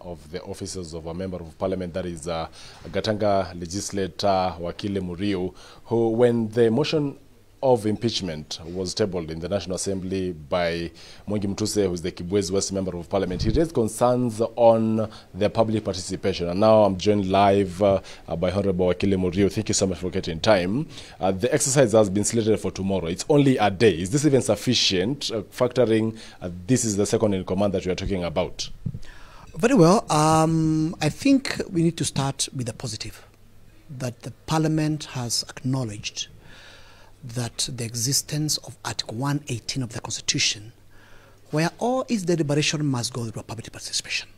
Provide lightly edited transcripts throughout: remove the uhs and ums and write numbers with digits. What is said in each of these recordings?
of the officers of a member of parliament, that is Gatanga legislator Wakile Muriu, who, when the motion of impeachment was tabled in the National Assembly by Mwengi Mtuse, who is the Kibwezi West member of parliament, he raised concerns on the public participation. And now I'm joined live by Honorable Wakile Muriu. Thank you so much for getting time. The exercise has been slated for tomorrow. It's only a day. Is this even sufficient, factoring this is the second in command that we are talking about? Very well. I think we need to start with the positive, that the parliament has acknowledged that the existence of Article 118 of the Constitution, where all its deliberation must go through public participation.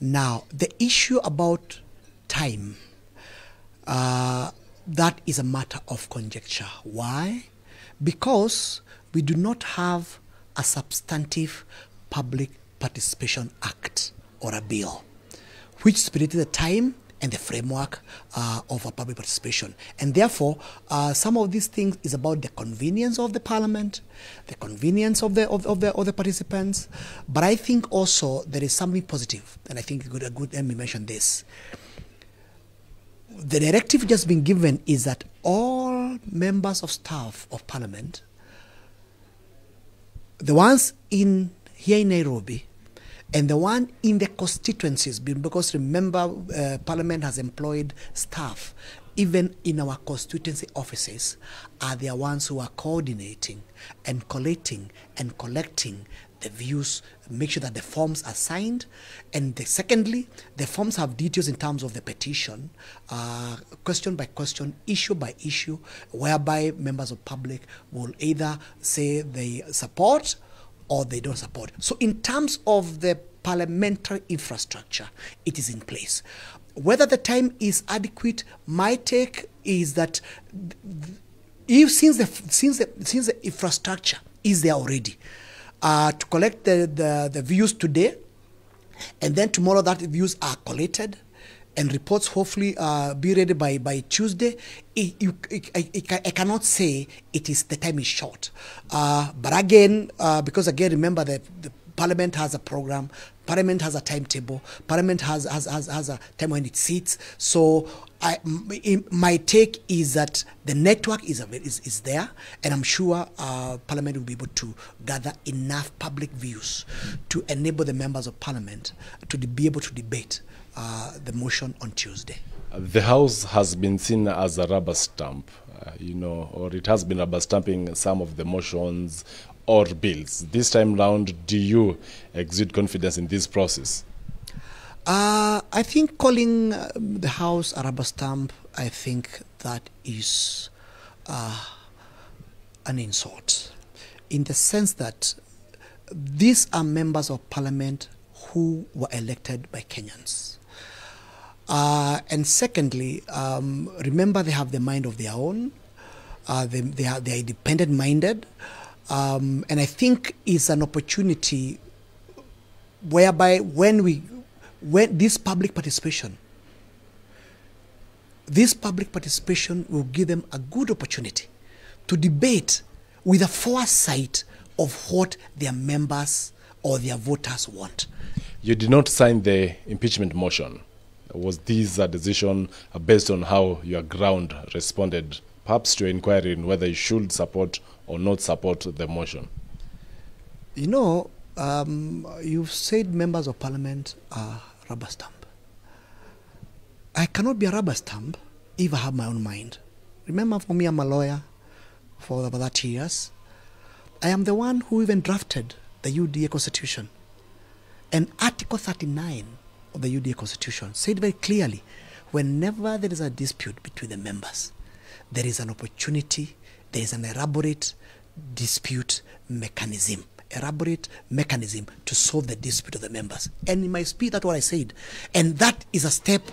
Now, the issue about time, that is a matter of conjecture. Why? Because we do not have a substantive Public Participation Act or a bill which stipulated the time and the framework of a public participation. And therefore, some of these things is about the convenience of the parliament, the convenience of the participants. But I think also there is something positive, and I think a good Emmy mentioned this. The directive just been given is that all members of staff of parliament, the ones here in Nairobi, and the one in the constituencies, because remember, Parliament has employed staff, even in our constituency offices, are the ones who are coordinating and collating and collecting the views, make sure that the forms are signed. And secondly, the forms have details in terms of the petition, question by question, issue by issue, whereby members of public will either say they support or they don't support. So in terms of the parliamentary infrastructure, it is in place. Whether the time is adequate, my take is that since the infrastructure is there already, to collect the views today, and then tomorrow that views are collated, and reports hopefully be ready by Tuesday. I cannot say the time is short. But again, because again, remember that the Parliament has a program, Parliament has a timetable, Parliament has a time when it sits. So my take is that the network is there, and I'm sure Parliament will be able to gather enough public views to enable the members of Parliament to be able to debate the motion on Tuesday. The House has been seen as a rubber stamp, or it has been rubber stamping some of the motions or bills. This time round, do you exude confidence in this process? I think calling the House a rubber stamp, I think that is an insult, in the sense that these are members of Parliament who were elected by Kenyans. And secondly, remember, they have the mind of their own. They are independent-minded. And I think it's an opportunity whereby when this public participation will give them a good opportunity to debate with a foresight of what their members or their voters want. You did not sign the impeachment motion. Was this a decision based on how your ground responded, perhaps to inquiry in whether you should support or not support the motion? You've said members of Parliament are rubber stamp. I cannot be a rubber stamp if I have my own mind. Remember, for me, I'm a lawyer for about 30 years. I am the one who even drafted the UDA Constitution. And Article 39 of the UDA Constitution said very clearly, whenever there is a dispute between the members, there is an opportunity, there is an elaborate dispute mechanism to solve the dispute of the members. And in my speech, that's what I said. And that is a step,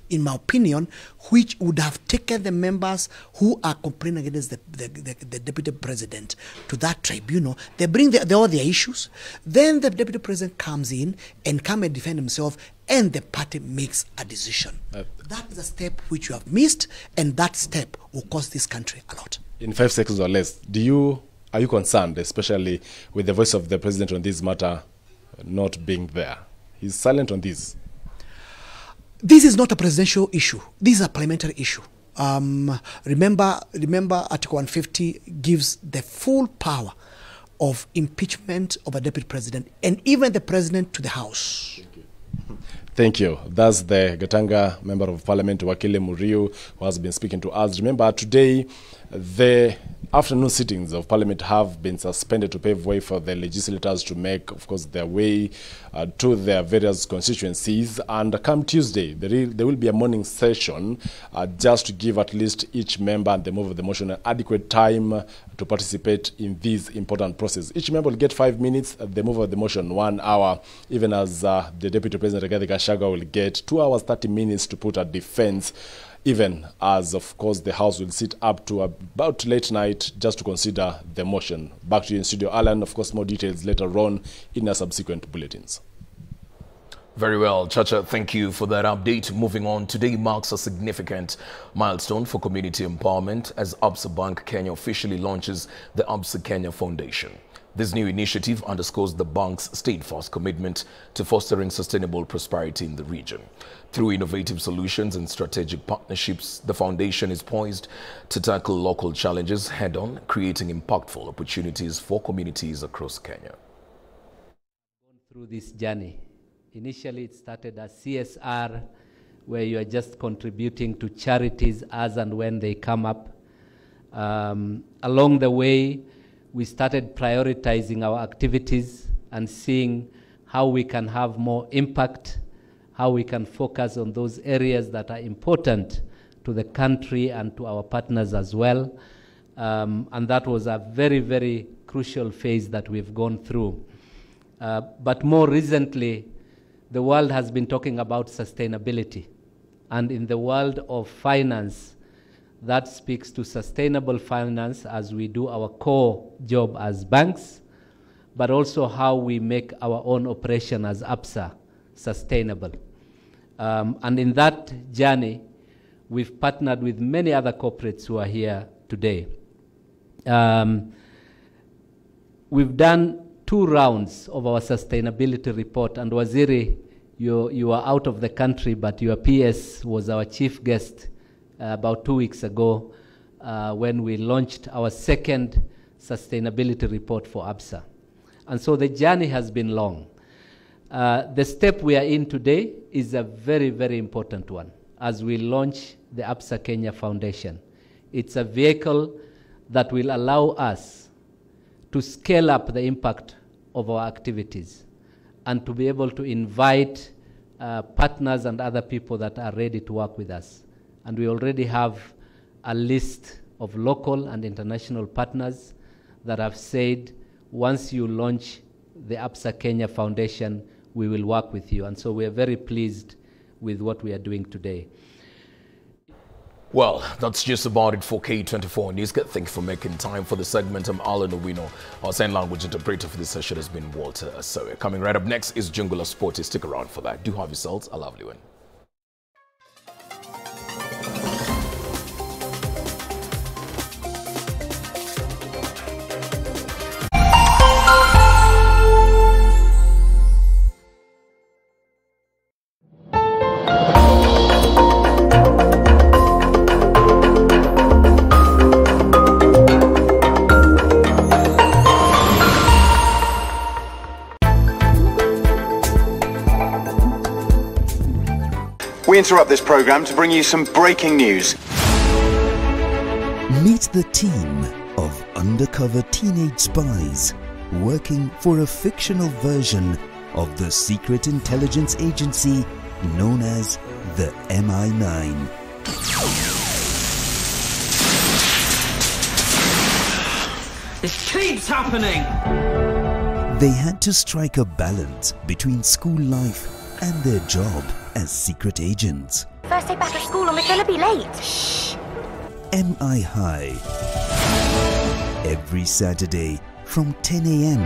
in my opinion, which would have taken the members who are complaining against the deputy president to that tribunal. They bring all their issues. Then the deputy president comes in and come and defend himself, and the party makes a decision. That is a step which you have missed, and that step will cost this country a lot. In 5 seconds or less, are you concerned, especially with the voice of the president on this matter not being there? He's silent on this. This is not a presidential issue. This is a parliamentary issue. Remember Article 150 gives the full power of impeachment of a deputy president and even the president to the House. Thank you. That's the Gatanga Member of Parliament, Wakile Muriu, who has been speaking to us. Remember, today, the afternoon sittings of Parliament have been suspended to pave way for the legislators to make, of course, their way to their various constituencies. And come Tuesday, there will be a morning session just to give at least each member and the mover of the motion an adequate time to participate in this important process. Each member will get 5 minutes, the mover of the motion 1 hour, even as the Deputy President Rigathi Gachagua will get 2 hours 30 minutes to put a defense, even as, of course, the House will sit up to about late night just to consider the motion. Back to you in studio, Alan. Of course, more details later on in our subsequent bulletins. Very well, Chacha, thank you for that update. Moving on, today marks a significant milestone for community empowerment as Absa Bank Kenya officially launches the Absa Kenya Foundation. This new initiative underscores the bank's steadfast commitment to fostering sustainable prosperity in the region. Through innovative solutions and strategic partnerships, the foundation is poised to tackle local challenges head-on, creating impactful opportunities for communities across Kenya. Through this journey, initially it started as CSR, where you are just contributing to charities as and when they come up. Along the way, we started prioritizing our activities and seeing how we can have more impact, how we can focus on those areas that are important to the country and to our partners as well. And that was a very, very crucial phase that we've gone through. But more recently, the world has been talking about sustainability. And in the world of finance, that speaks to sustainable finance as we do our core job as banks, but also how we make our own operation as Absa sustainable. And in that journey, we've partnered with many other corporates who are here today. We've done 2 rounds of our sustainability report, and Waziri, you are out of the country, but your PS was our chief guest about 2 weeks ago when we launched our second sustainability report for Absa. And so the journey has been long. The step we are in today is a very, very important one as we launch the Absa Kenya Foundation. It's a vehicle that will allow us to scale up the impact of our activities and to be able to invite partners and other people that are ready to work with us. And we already have a list of local and international partners that have said, once you launch the Absa Kenya Foundation, we will work with you. And so we are very pleased with what we are doing today. Well, that's just about it for K24 News. Thank you for making time for the segment. I'm Alan Owino. Our sign language interpreter for this session has been Walter Asoe. Coming right up next is Jungula Sporty. Stick around for that. Do have yourselves a lovely one. We interrupt this program to bring you some breaking news. Meet the team of undercover teenage spies working for a fictional version of the secret intelligence agency known as the MI9. This keeps happening! They had to strike a balance between school life and their job as secret agents. First day back at school and we're gonna be late. Shh. MI High. Every Saturday from 10 a.m.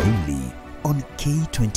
only on K24